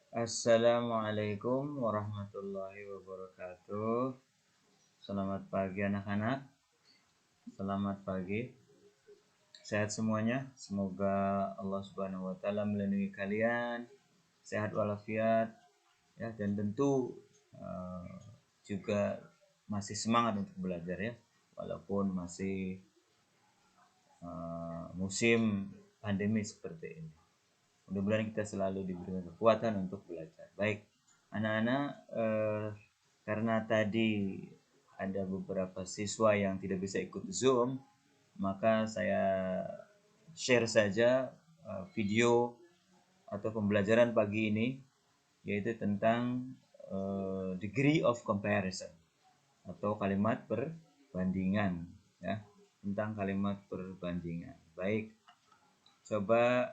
Assalamualaikum warahmatullahi wabarakatuh. Selamat pagi anak-anak. Selamat pagi. Sehat semuanya. Semoga Allah Subhanahu wa taala melindungi kalian, sehat walafiat ya, dan tentu eh, juga masih semangat untuk belajar ya. Walaupun masih musim pandemi seperti ini. Mudah-mudahan kita selalu diberikan kekuatan untuk belajar. Baik, anak-anak, karena tadi ada beberapa siswa yang tidak bisa ikut Zoom, maka saya share saja video atau pembelajaran pagi ini, yaitu tentang degree of comparison atau kalimat perbandingan, ya, tentang kalimat perbandingan. Baik, coba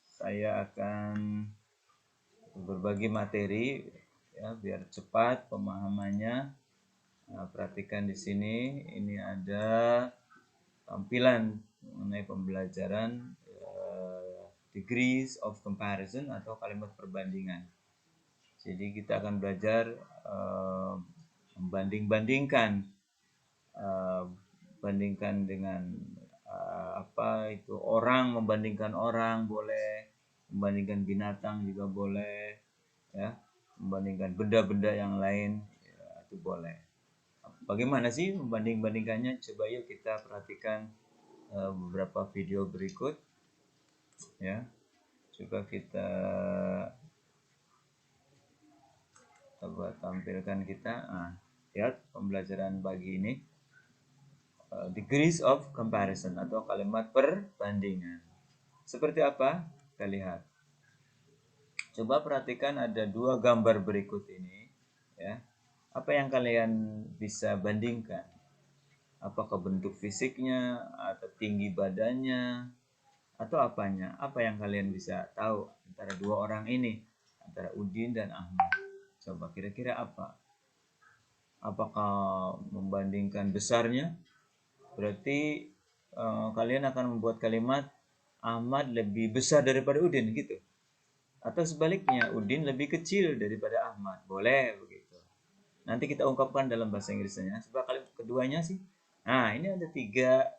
saya akan berbagi materi ya biar cepat pemahamannya. Nah, perhatikan di sini, ini ada tampilan mengenai pembelajaran degrees of comparison atau kalimat perbandingan. Jadi kita akan belajar membanding-bandingkan, bandingkan dengan apa itu, orang membandingkan orang boleh, membandingkan binatang juga boleh, ya, membandingkan benda-benda yang lain ya, itu boleh. Bagaimana sih membanding-bandingkannya? Coba yuk kita perhatikan beberapa video berikut ya. Coba kita coba tampilkan kita. Lihat pembelajaran pagi ini, degrees of comparison atau kalimat perbandingan. Seperti apa? Kita lihat. Coba perhatikan ada dua gambar berikut ini ya. Apa yang kalian bisa bandingkan? Apakah bentuk fisiknya atau tinggi badannya atau apanya? Apa yang kalian bisa tahu antara dua orang ini, antara Udin dan Ahmad? Coba kira-kira apa? Apakah membandingkan besarnya? Berarti kalian akan membuat kalimat Ahmad lebih besar daripada Udin gitu. Atau sebaliknya, Udin lebih kecil daripada Ahmad. Boleh begitu. Nanti kita ungkapkan dalam bahasa Inggrisnya. Coba kalimat keduanya sih. Nah, ini ada tiga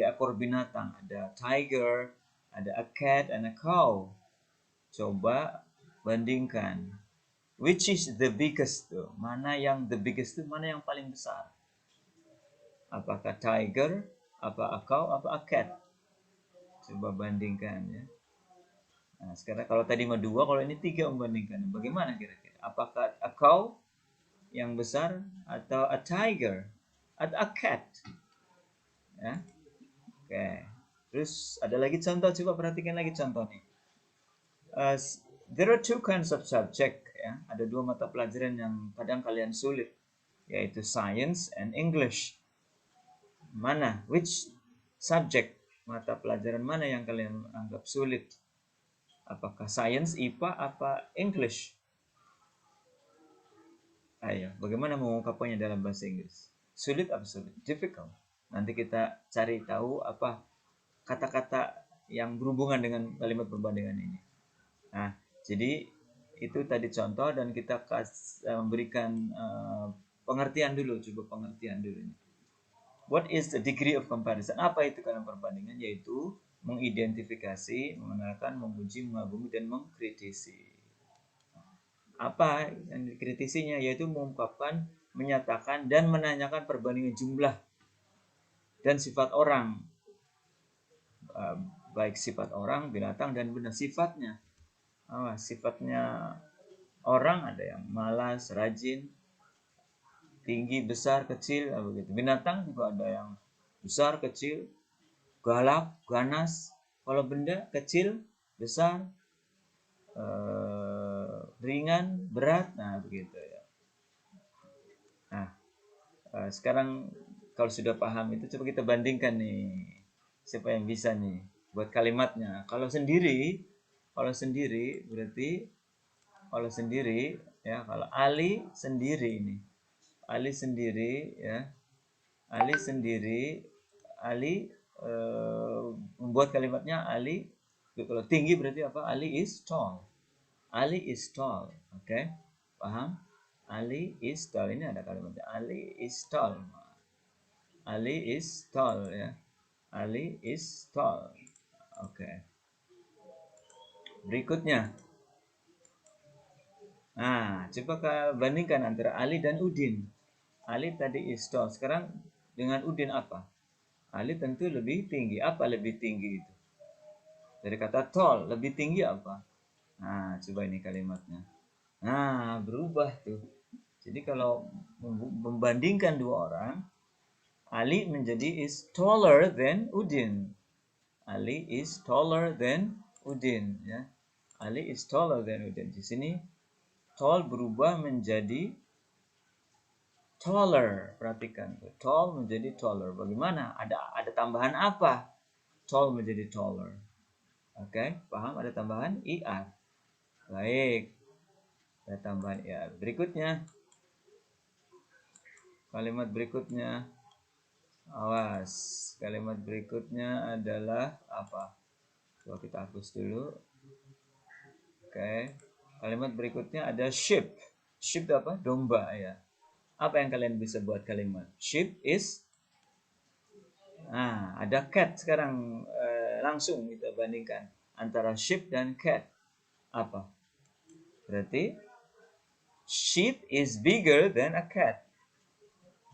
ekor binatang. Ada tiger, ada a cat, and a cow. Coba bandingkan. Which is the biggest tuh? Mana yang the biggest tuh? Mana yang paling besar? Apakah tiger, apa a cow, apa a cat? Coba bandingkan ya. Nah, sekarang kalau tadi mah dua, kalau ini tiga membandingkan. Bagaimana kira-kira? Apakah a cow yang besar atau a tiger atau a cat? Ya. Oke. Terus ada lagi contoh, coba perhatikan lagi contoh nih. There are two kinds of subject ya. Ada dua mata pelajaran yang kadang kalian sulit, yaitu science and English. Mana? Which subject? Mata pelajaran mana yang kalian anggap sulit? Apakah science, IPA, apa English? Ayo, bagaimana mengungkapkannya dalam bahasa Inggris? Sulit apa sulit? Difficult. Nanti kita cari tahu apa kata-kata yang berhubungan dengan kalimat perbandingan ini. Nah, jadi itu tadi contoh dan kita memberikan pengertian dulu, coba pengertian dulu. What is the degree of comparison? Apa itu kalimat perbandingan? Yaitu mengidentifikasi, mengenalkan, memuji, mengagumi, dan mengkritisi. Apa yang dikritisinya? Yaitu mengungkapkan, menyatakan, dan menanyakan perbandingan jumlah dan sifat orang, baik sifat orang, binatang, dan benda. Sifatnya, sifatnya orang ada yang malas, rajin, tinggi, besar, kecil, begitu. Binatang juga ada yang besar, kecil, galak, ganas. Kalau benda kecil, besar, ringan, berat, nah begitu ya. Nah, sekarang kalau sudah paham itu, coba kita bandingkan nih, siapa yang bisa nih buat kalimatnya. Kalau sendiri berarti, kalau sendiri ya, kalau Ali sendiri ini, Ali sendiri ya, Ali membuat kalimatnya Ali Kalau tinggi berarti apa? Ali is tall. Ali is tall. Oke, paham? Ali is tall. Ini ada kalimatnya. Ali is tall. Ali is tall ya. Ali is tall. Oke. Berikutnya. Nah, coba bandingkan antara Ali dan Udin. Ali tadi is tall. Sekarang dengan Udin apa? Ali tentu lebih tinggi. Apa lebih tinggi itu? Dari kata tall, lebih tinggi apa? Nah, coba ini kalimatnya. Nah, berubah tuh. Jadi kalau membandingkan dua orang, Ali menjadi is taller than Udin. Ali is taller than Udin, ya. Ali is taller than Udin. Di sini tall berubah menjadi taller. Perhatikan, tall menjadi taller. Bagaimana? Ada tambahan apa? Tall menjadi taller. Oke, paham? Ada tambahan IR. Baik. Ada tambahan IR. Berikutnya. Kalimat berikutnya. Awas. Kalimat berikutnya adalah apa? Coba kita hapus dulu. Oke. Kalimat berikutnya ada sheep. Sheep itu apa? Domba ya. Apa yang kalian bisa buat kalimat? Sheep is. Nah, ada cat sekarang. Langsung kita bandingkan antara sheep dan cat. Apa? Berarti sheep is bigger than a cat.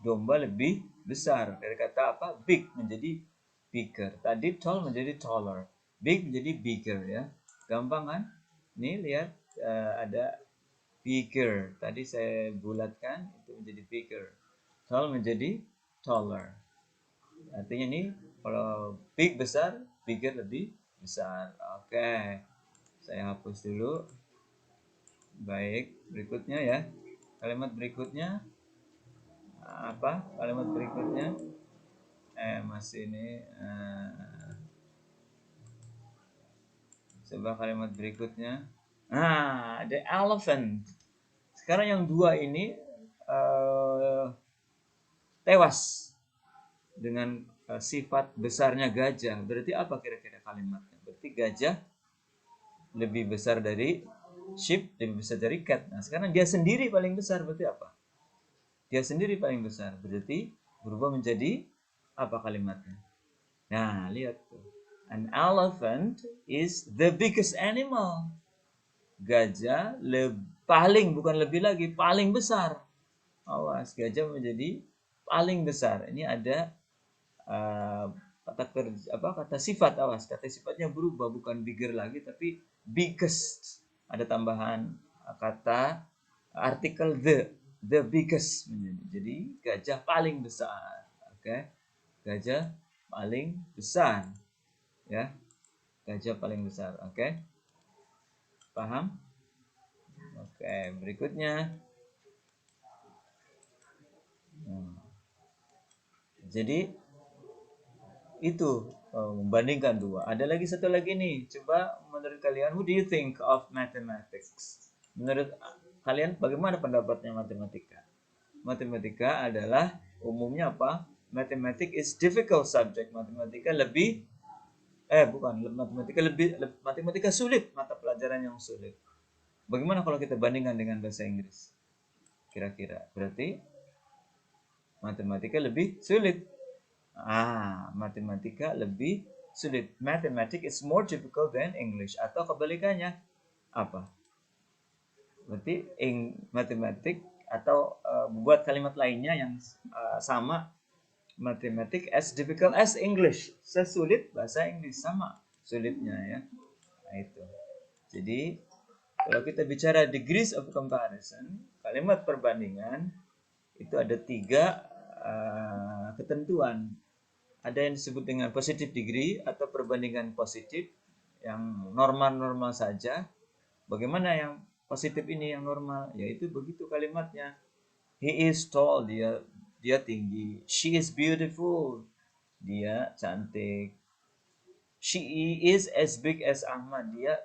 Domba lebih besar. Dari kata apa? Big menjadi bigger. Tadi tall menjadi taller. Big menjadi bigger ya. Gampang kan? Nih lihat ada bigger. Tadi saya bulatkan itu menjadi bigger. Tall menjadi taller. Artinya nih kalau big besar, bigger lebih besar. Oke. Saya hapus dulu. Baik, berikutnya ya. Kalimat berikutnya apa? Kalimat berikutnya masih ini coba kalimat berikutnya. Nah, the elephant. Sekarang yang dua ini tewas dengan sifat besarnya gajah. Berarti apa kira-kira kalimatnya? Berarti gajah lebih besar dari sheep, lebih besar dari cat. Nah, sekarang dia sendiri paling besar. Berarti apa? Dia sendiri paling besar. Berarti berubah menjadi apa kalimatnya? Nah, lihat tuh. An elephant is the biggest animal. Gajah paling, bukan lebih lagi, paling besar. Awas, gajah menjadi paling besar. Ini ada kata sifat, awas. Kata sifatnya berubah, bukan bigger lagi, tapi biggest. Ada tambahan kata artikel the biggest menjadi. Jadi gajah paling besar. Oke. Gajah paling besar. Ya. Gajah paling besar. Oke. Paham? Oke, berikutnya. Jadi itu membandingkan dua. Ada lagi satu lagi nih. Coba menurut kalian, who do you think of mathematics? Menurut kalian bagaimana pendapatnya matematika? Matematika adalah umumnya apa? Mathematics is difficult subject. Matematika lebih matematika sulit, mata pelajaran yang sulit. Bagaimana kalau kita bandingkan dengan bahasa Inggris? Kira-kira berarti matematika lebih sulit. Matematika lebih sulit. Mathematics is more difficult than English. Atau kebalikannya apa? Berarti matematik atau buat kalimat lainnya yang sama. Mathematics as difficult as English. Sesulit bahasa Inggris, sama sulitnya ya. Nah, itu. Jadi kalau kita bicara degrees of comparison, kalimat perbandingan itu ada 3 ketentuan. Ada yang disebut dengan positive degree atau perbandingan positif yang normal-normal saja. Bagaimana yang positif ini yang normal? Yaitu begitu kalimatnya. He is tall, dia tinggi. She is beautiful, dia cantik. She is as big as Ahmad, dia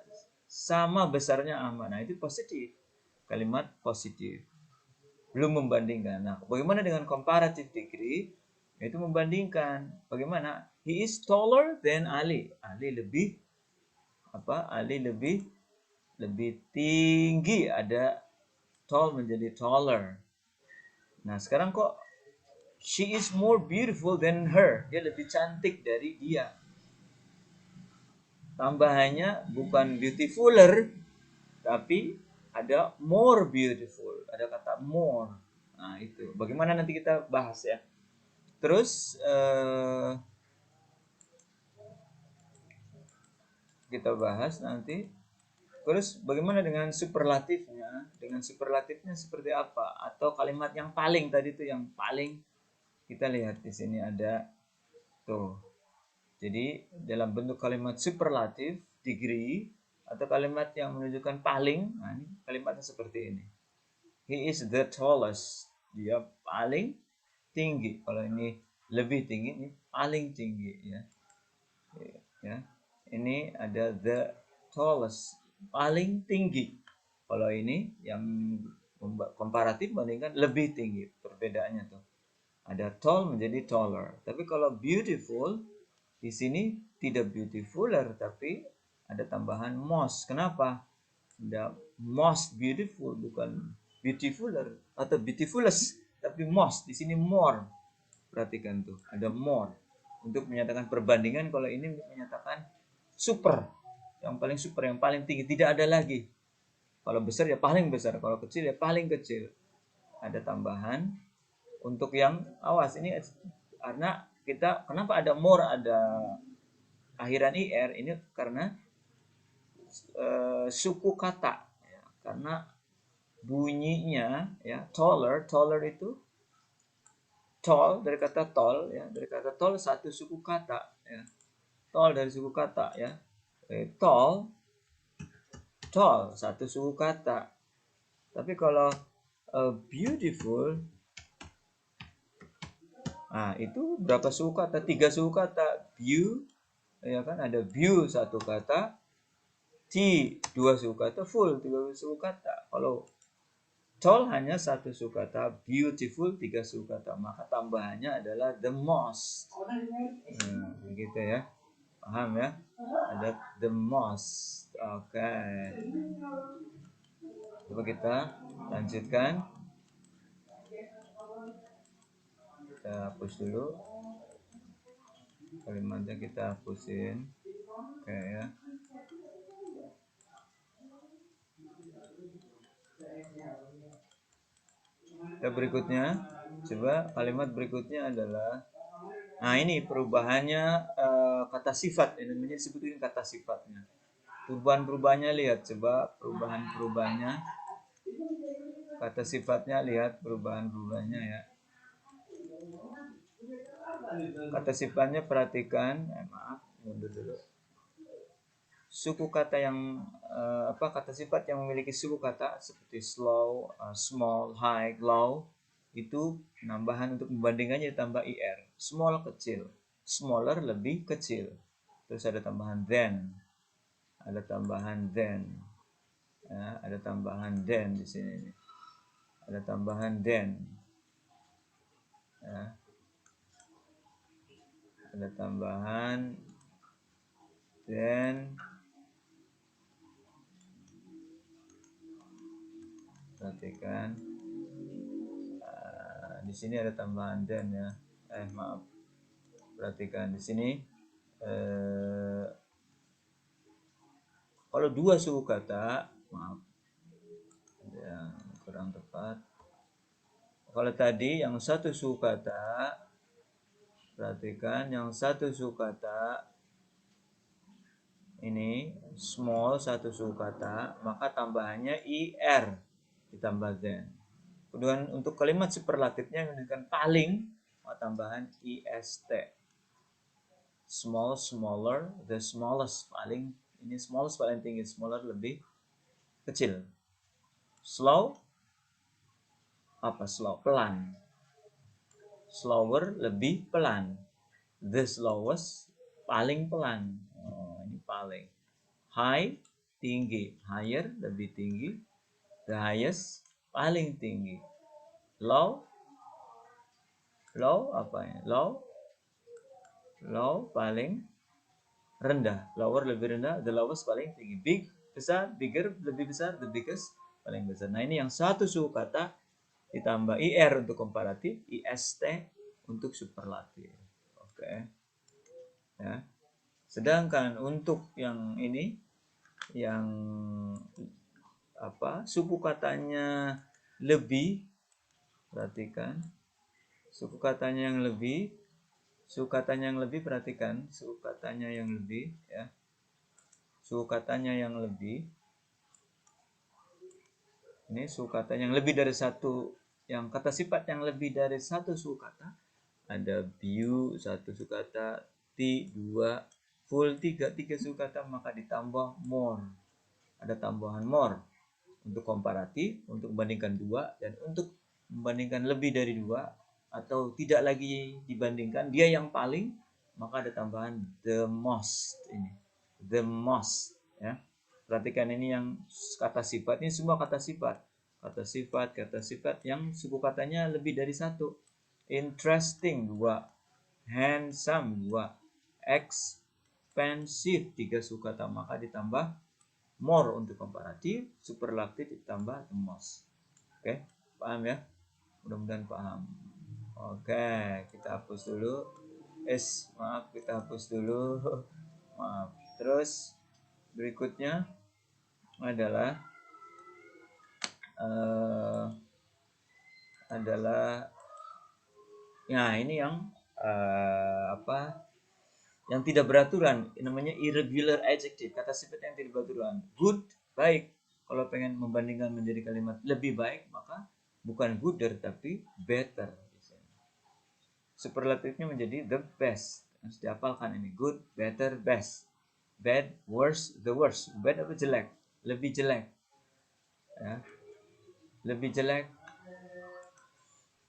sama besarnya Ahmad. Nah, itu positif. Kalimat positif. Belum membandingkan. Nah, bagaimana dengan comparative degree? Itu membandingkan. Bagaimana? He is taller than Ali. Ali lebih Ali lebih tinggi, ada tall menjadi taller. Nah, sekarang kok she is more beautiful than her, dia lebih cantik dari dia. Tambahannya bukan beautifuler, tapi ada more beautiful, ada kata more. Nah, itu bagaimana nanti kita bahas ya. Terus kita bahas nanti. Terus bagaimana dengan superlatifnya? Dengan superlatifnya seperti apa? Atau kalimat yang paling tadi itu, yang paling kita lihat di sini ada tuh. Jadi dalam bentuk kalimat superlatif, degree, atau kalimat yang menunjukkan paling, nah ini kalimatnya seperti ini. He is the tallest. Dia paling tinggi. Kalau ini lebih tinggi, ini paling tinggi ya. Ya. Ini ada the tallest, paling tinggi. Kalau ini yang komparatif bandingkan lebih tinggi, perbedaannya tuh. Ada tall menjadi taller. Tapi kalau beautiful di sini tidak beautifuler, tapi ada tambahan most. Kenapa? Ada most beautiful, bukan beautifuler atau beautifulest, tapi most. Di sini more. Perhatikan tuh, ada more untuk menyatakan perbandingan. Kalau ini menyatakan super, yang paling super, yang paling tinggi, tidak ada lagi. Kalau besar ya paling besar, kalau kecil ya paling kecil. Ada tambahan untuk yang awas ini, karena kita kenapa ada more, ada akhiran ir ini karena suku kata ya, karena bunyinya ya, taller itu tall dari kata tall ya, dari kata tall satu suku kata ya, tall dari suku kata ya, tall satu suku kata. Tapi kalau beautiful, nah itu berapa suku kata? 3 suku kata. View ya kan, ada view satu kata, T 2 suku kata, full 3 suku kata. Kalau tall hanya satu suku kata, beautiful 3 suku kata, maka tambahannya adalah the most. Nah, gitu ya. Paham ya? Ada the most. Oke. Coba kita lanjutkan. Kita hapus dulu. Kalimatnya kita hapusin. Oke ya. Kita berikutnya, coba kalimat berikutnya adalah, nah ini perubahannya kata sifat, ini namanya disebutin kata sifatnya. Perubahan-perubahannya lihat, coba perubahan-perubahannya, kata sifatnya lihat perubahan-perubahannya ya. Kata sifatnya perhatikan, maaf mundur dulu. Suku kata yang kata sifat yang memiliki suku kata seperti slow, small, high, low, itu penambahan untuk membandingkannya ditambah ir. Small kecil, smaller lebih kecil. Terus ada tambahan than, ada tambahan than, ya, ada tambahan than di sini. Ada tambahan than, ya. Ada tambahan than. Perhatikan, di sini ada tambahan than ya. Maaf. Perhatikan di sini. Kalau 2 suku kata, maaf, yang kurang tepat. Kalau tadi yang 1 suku kata, perhatikan yang 1 suku kata ini small 1 suku kata, maka tambahannya ir ditambah than. Kemudian untuk kalimat superlatifnya menunjukkan paling, maka tambahan ist. Small, smaller, the smallest, paling, ini smallest paling tinggi, smaller lebih kecil. Slow, slow, pelan. Slower lebih pelan. The slowest paling pelan. Ini paling. High tinggi, higher lebih tinggi. The highest paling tinggi. Low low paling rendah. Lower lebih rendah, the lowest paling tinggi. Big besar, bigger lebih besar, the biggest paling besar. Nah ini yang satu suku kata ditambah IR untuk komparatif, IST untuk superlatif. Oke. Ya. Sedangkan untuk yang ini, yang suku katanya lebih, perhatikan suku katanya yang lebih, perhatikan suku katanya yang lebih, ya, suku katanya yang lebih, ini suku katanya yang lebih dari satu, yang kata sifat yang lebih dari satu suku kata, ada view satu suku kata, t dua, full tiga suku kata, maka ditambah more, ada tambahan more untuk komparatif, untuk membandingkan dua, dan untuk membandingkan lebih dari dua atau tidak lagi dibandingkan, dia yang paling, maka ada tambahan the most. Ini the most, ya. Perhatikan ini yang kata sifat, ini semua kata sifat yang suku katanya lebih dari satu. Interesting 2, handsome 2, expensive 3 suku kata, maka ditambah more untuk komparatif, superlatif ditambah the most. Oke, paham ya? Mudah-mudahan paham. Oke, kita hapus dulu. Maaf, kita hapus dulu. Maaf. Terus berikutnya adalah nah ini yang yang tidak beraturan, namanya irregular adjective, kata sifat yang tidak beraturan. Good, baik. Kalau pengen membandingkan menjadi kalimat lebih baik, maka bukan gooder tapi better. Superlatifnya menjadi the best. Harus dihafalkan ini. Good, better, best. Bad, worse, the worst. Bad apa jelek? Lebih jelek. Ya. Lebih jelek.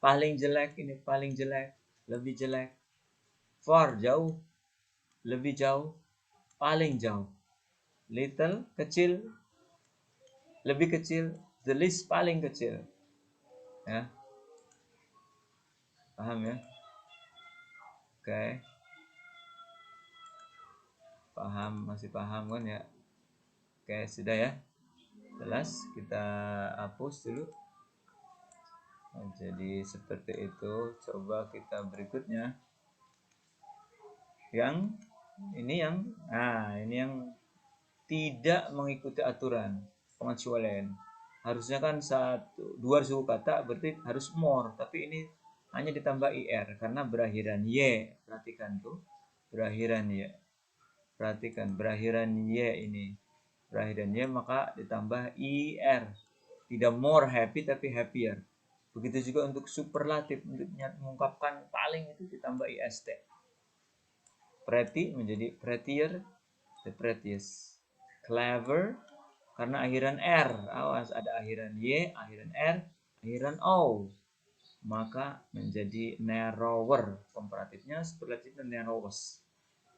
Paling jelek, ini paling jelek. Lebih jelek. Far, jauh. Lebih jauh. Paling jauh. Little, kecil. Lebih kecil. The least, paling kecil. Ya. Paham ya? Oke. Paham, masih paham kan ya? Oke, sudah ya. Jelas, kita hapus dulu. Nah, jadi seperti itu. Coba kita berikutnya. Yang ini yang tidak mengikuti aturan pengecualian. Harusnya kan dua suku kata berarti harus more, tapi ini hanya ditambah ir karena berakhiran y. Perhatikan tuh, berakhiran y. Perhatikan berakhiran y ini. Berakhiran y maka ditambah ir. Tidak more happy tapi happier. Begitu juga untuk superlatif, untuk mengungkapkan paling itu ditambah ist. Pretty menjadi prettier, the prettiest. Clever karena akhiran r, awas ada akhiran y, akhiran r, akhiran o, maka menjadi narrower. Komparatifnya superlatifnya narrowest.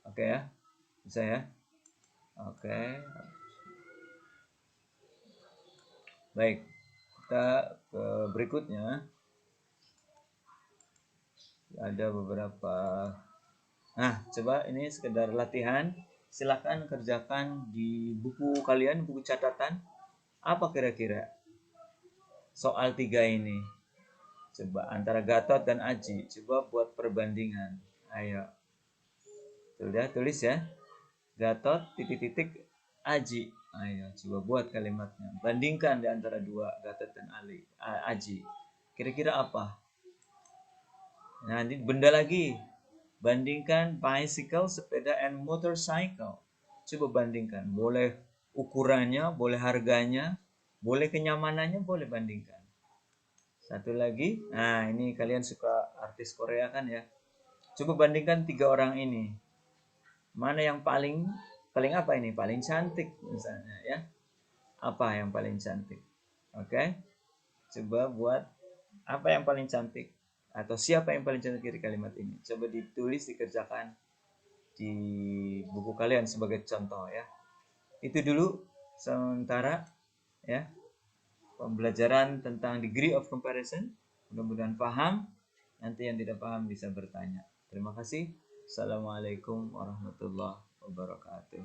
Oke ya, bisa ya. Oke. Baik, kita ke berikutnya. Ada beberapa. Nah, coba ini sekedar latihan. Silakan kerjakan di buku kalian, buku catatan. Apa kira-kira soal 3 ini? Coba antara Gatot dan Aji. Coba buat perbandingan. Ayo. Sudah tulis ya. Gatot titik-titik Aji. Ayo coba buat kalimatnya. Bandingkan di antara dua Gatot dan Aji. Kira-kira apa? Nah, ini benda lagi. Bandingkan bicycle, sepeda, and motorcycle. Coba bandingkan. Boleh ukurannya, boleh harganya, boleh kenyamanannya, boleh bandingkan. Satu lagi. Nah, ini kalian suka artis Korea kan ya? Coba bandingkan 3 orang ini. Mana yang paling apa ini? Paling cantik misalnya ya. Apa yang paling cantik? Oke. Coba buat apa yang paling cantik atau siapa yang paling cantik dari kalimat ini. Coba ditulis, dikerjakan di buku kalian sebagai contoh ya. Itu dulu sementara ya. Pembelajaran tentang degree of comparison. Mudah-mudahan paham. Nanti yang tidak paham bisa bertanya. Terima kasih. Assalamualaikum warahmatullahi wabarakatuh. wabarakatuh.